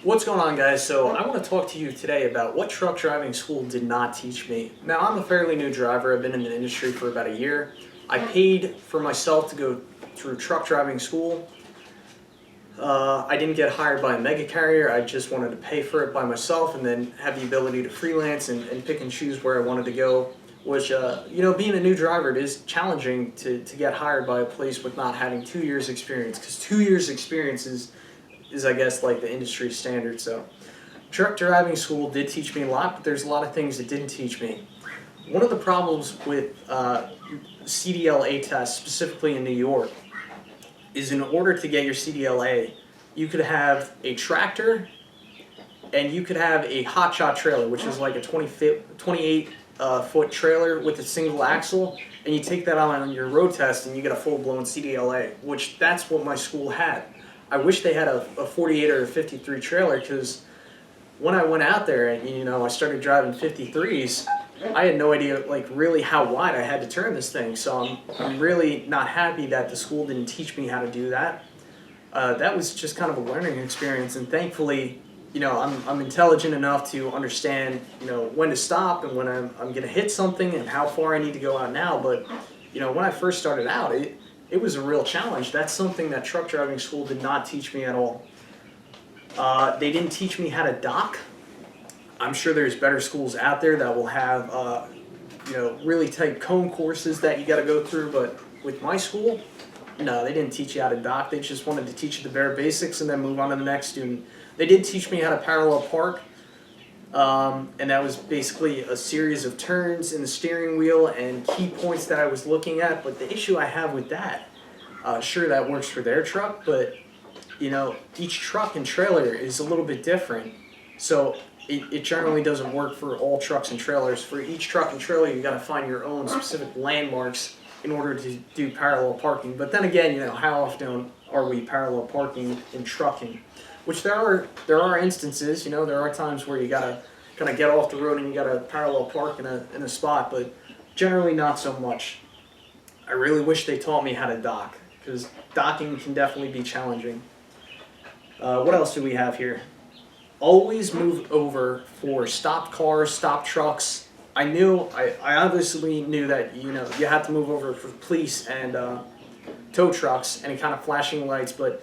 What's going on, guys? So I want to talk to you today about what truck driving school did not teach me. Now, I'm a fairly new driver. I've been in the industry for about a year. I paid for myself to go through truck driving school. I didn't get hired by a mega carrier. I just wanted to pay for it by myself and then have the ability to freelance and pick and choose where I wanted to go. Which, being a new driver, it is challenging to get hired by a place with not having 2 years experience, because 2 years experience is I guess like the industry standard. So truck driving school did teach me a lot, but there's a lot of things it didn't teach me. One of the problems with CDLA tests, specifically in New York, is in order to get your CDLA, you could have a tractor and you could have a hotshot trailer, which is like a 28 foot trailer with a single axle, and you take that on your road test and you get a full-blown CDLA, which that's what my school had. I wish they had a 48 or a 53 trailer, because when I went out there and I started driving 53s, I had no idea like really how wide I had to turn this thing. So I'm really not happy that the school didn't teach me how to do that. That was just kind of a learning experience, and thankfully, I'm intelligent enough to understand when to stop and when I'm going to hit something and how far I need to go out now. But when I first started out, it was a real challenge. That's something that truck driving school did not teach me at all. They didn't teach me how to dock. I'm sure there's better schools out there that will have really tight cone courses that you got to go through, but with my school, no, they didn't teach you how to dock. They just wanted to teach you the bare basics and then move on to the next student. They did teach me how to parallel park, and that was basically a series of turns in the steering wheel and key points that I was looking at. But the issue I have with that, sure, that works for their truck, but each truck and trailer is a little bit different. So it generally doesn't work for all trucks and trailers. For each truck and trailer, you got to find your own specific landmarks in order to do parallel parking. But then again, how often are we parallel parking in trucking? Which there are instances, there are times where you gotta kind of get off the road and you gotta parallel park in a spot, but generally not so much. I really wish they taught me how to dock, because docking can definitely be challenging. What else do we have here? Always move over for stopped cars, stopped trucks. I obviously knew that you have to move over for police and tow trucks, any kind of flashing lights, but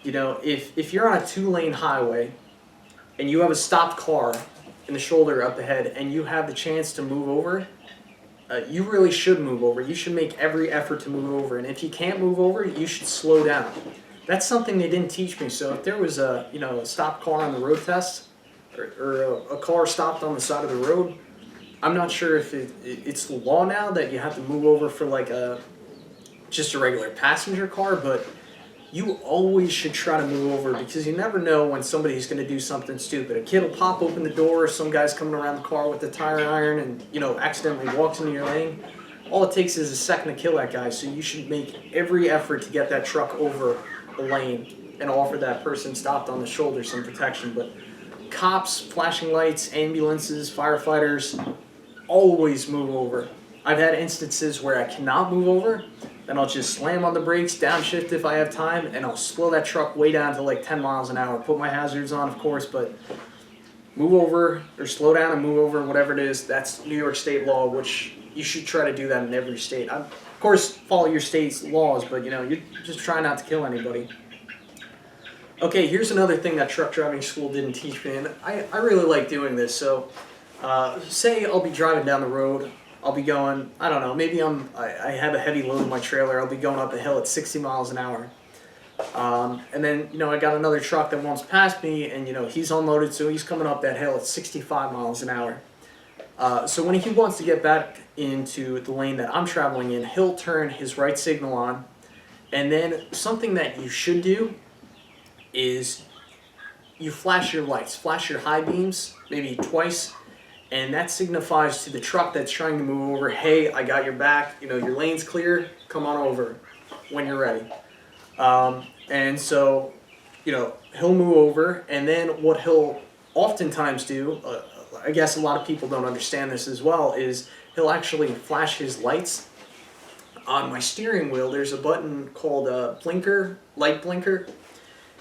if you're on a 2-lane highway and you have a stopped car in the shoulder up ahead and you have the chance to move over, you really should move over. You should make every effort to move over, and if you can't move over, you should slow down. That's something they didn't teach me. So if there was a stopped car on the road test, or a car stopped on the side of the road, I'm not sure if it's the law now that you have to move over for like just a regular passenger car, but you always should try to move over, because you never know when somebody's going to do something stupid. A kid will pop open the door, some guy's coming around the car with the tire iron and accidentally walks into your lane. All it takes is a second to kill that guy, so you should make every effort to get that truck over the lane and offer that person stopped on the shoulder some protection. But cops, flashing lights, ambulances, firefighters, always move over. I've had instances where I cannot move over, then I'll just slam on the brakes, downshift if I have time, and I'll slow that truck way down to like 10 miles an hour. Put my hazards on, of course, but move over or slow down and move over, whatever it is. That's New York State law, which you should try to do that in every state. Of course, follow your state's laws, but you just try not to kill anybody. Okay, here's another thing that truck driving school didn't teach me, and I really like doing this. So say I'll be driving down the road. I'll be going, I don't know, maybe I have a heavy load in my trailer. I'll be going up a hill at 60 miles an hour. And then, I got another truck that wants past me, and, he's unloaded, so he's coming up that hill at 65 miles an hour. So when he wants to get back into the lane that I'm traveling in, he'll turn his right signal on. And then something that you should do is you flash your lights, flash your high beams, maybe twice. And that signifies to the truck that's trying to move over, hey, I got your back, your lane's clear, come on over when you're ready. And so, he'll move over, and then what he'll oftentimes do, I guess a lot of people don't understand this as well, is he'll actually flash his lights. On my steering wheel, there's a button called blinker, light blinker,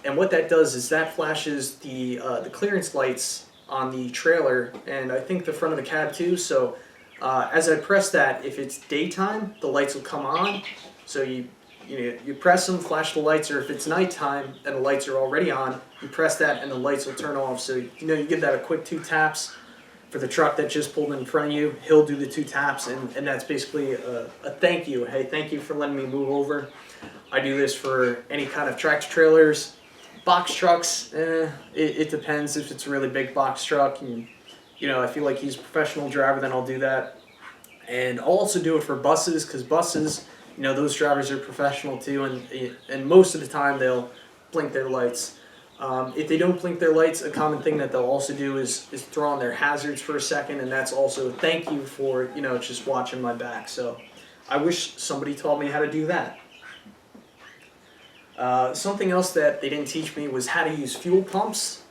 And what that does is that flashes the clearance lights on the trailer, and I think the front of the cab too. So as I press that, if it's daytime, the lights will come on. So you press them, flash the lights, or if it's nighttime and the lights are already on, you press that and the lights will turn off. So you give that a quick 2 taps. For the truck that just pulled in front of you, he'll do the 2 taps, and that's basically a thank you. Hey, thank you for letting me move over. I do this for any kind of tractor trailers. Box trucks, it depends. If it's a really big box truck and I feel like he's a professional driver, then I'll do that. And I'll also do it for buses, because buses, those drivers are professional too, and most of the time they'll blink their lights. If they don't blink their lights, a common thing that they'll also do is throw on their hazards for a second, and that's also a thank you for just watching my back. So I wish somebody taught me how to do that. Something else that they didn't teach me was how to use fuel pumps.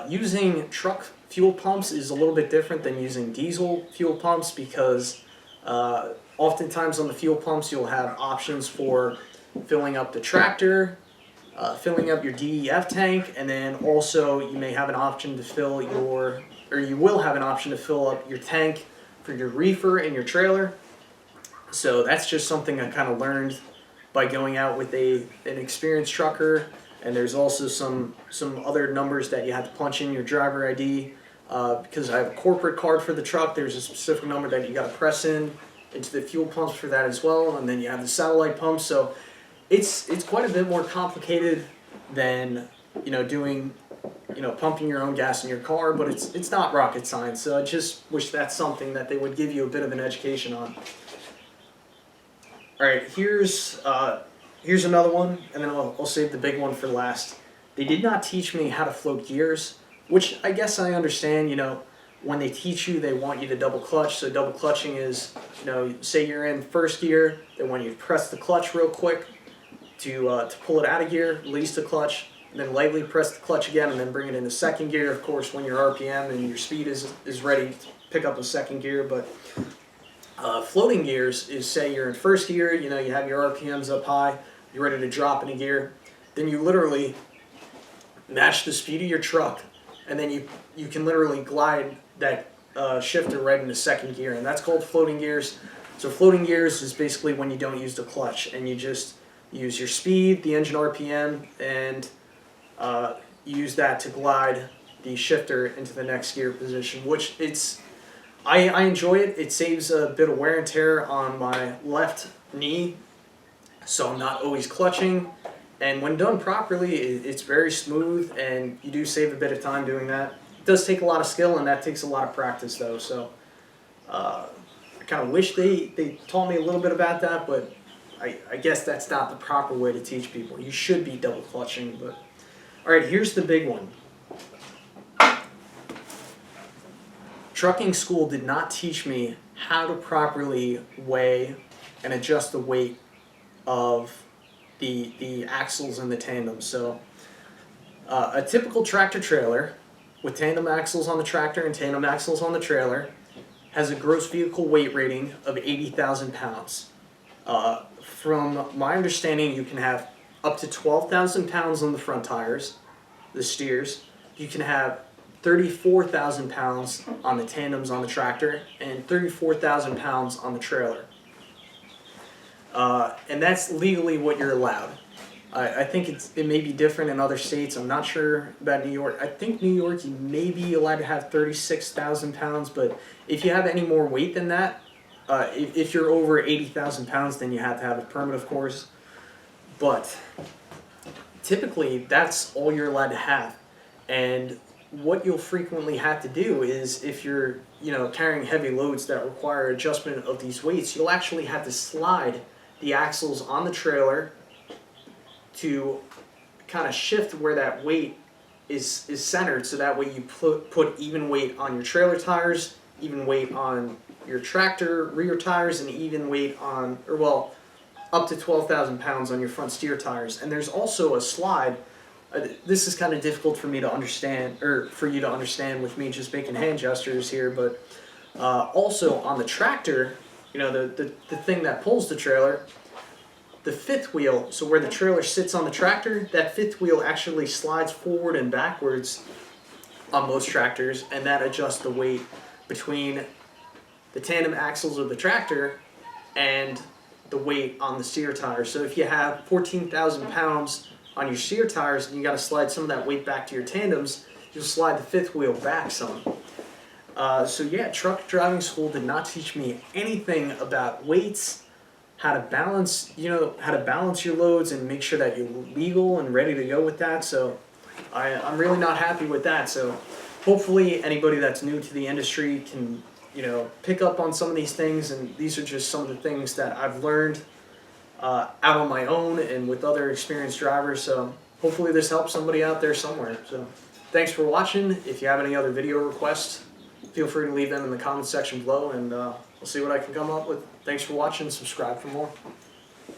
Using truck fuel pumps is a little bit different than using diesel fuel pumps, because oftentimes on the fuel pumps you'll have options for filling up the tractor, filling up your DEF tank, and then also you may have an option to you will have an option to fill up your tank for your reefer in your trailer. So that's just something I kind of learned by going out with an experienced trucker. And there's also some other numbers that you have to punch in your driver ID, because I have a corporate card for the truck. There's a specific number that you got to press into the fuel pumps for that as well, and then you have the satellite pumps. So it's quite a bit more complicated than doing pumping your own gas in your car, but it's not rocket science. So I just wish that's something that they would give you a bit of an education on. All right, here's another one, and then I'll save the big one for last. They did not teach me how to float gears, which I guess I understand. When they teach you, they want you to double clutch. So double clutching is, say you're in first gear, they want you to press the clutch real quick to pull it out of gear, release the clutch, and then lightly press the clutch again, and then bring it into second gear. Of course, when your RPM and your speed is ready to pick up a second gear. But floating gears is, say you're in first gear, you have your RPMs up high, you're ready to drop in a gear, then you literally match the speed of your truck, and then you can literally glide that shifter right into second gear, and that's called floating gears. So floating gears is basically when you don't use the clutch, and you just use your speed, the engine RPM, and use that to glide the shifter into the next gear position, which I enjoy it. It saves a bit of wear and tear on my left knee, so I'm not always clutching. And when done properly, it's very smooth, and you do save a bit of time doing that. It does take a lot of skill, and that takes a lot of practice, though. So I kind of wish they taught me a little bit about that, but I guess that's not the proper way to teach people. You should be double clutching. But all right, here's the big one. Trucking school did not teach me how to properly weigh and adjust the weight of the axles and the tandem. So a typical tractor trailer with tandem axles on the tractor and tandem axles on the trailer has a gross vehicle weight rating of 80,000 pounds. From my understanding, you can have up to 12,000 pounds on the front tires, the steers. You can have 34,000 pounds on the tandems on the tractor, and 34,000 pounds on the trailer. And that's legally what you're allowed. I think it may be different in other states. I'm not sure about New York. I think New York, you may be allowed to have 36,000 pounds, but if you have any more weight than that, if you're over 80,000 pounds, then you have to have a permit, of course. But typically, that's all you're allowed to have. And what you'll frequently have to do is, if you're carrying heavy loads that require adjustment of these weights, you'll actually have to slide the axles on the trailer to kind of shift where that weight is centered, so that way you put even weight on your trailer tires, even weight on your tractor rear tires, and even weight on, up to 12,000 pounds on your front steer tires. And there's also a slide. This is kind of difficult for me to understand, or for you to understand with me just making hand gestures here, but also on the tractor, the thing that pulls the trailer, the fifth wheel, so where the trailer sits on the tractor, that fifth wheel actually slides forward and backwards on most tractors, and that adjusts the weight between the tandem axles of the tractor and the weight on the steer tires. So if you have 14,000 pounds on your steer tires and you got to slide some of that weight back to your tandems, you'll slide the fifth wheel back some. So yeah, truck driving school did not teach me anything about weights, how to balance, how to balance your loads and make sure that you're legal and ready to go with that. So I'm really not happy with that. So hopefully anybody that's new to the industry can, pick up on some of these things. And these are just some of the things that I've learned out on my own and with other experienced drivers. So hopefully this helps somebody out there somewhere. So thanks for watching. If you have any other video requests, feel free to leave them in the comment section below, and we'll see what I can come up with. Thanks for watching. Subscribe for more.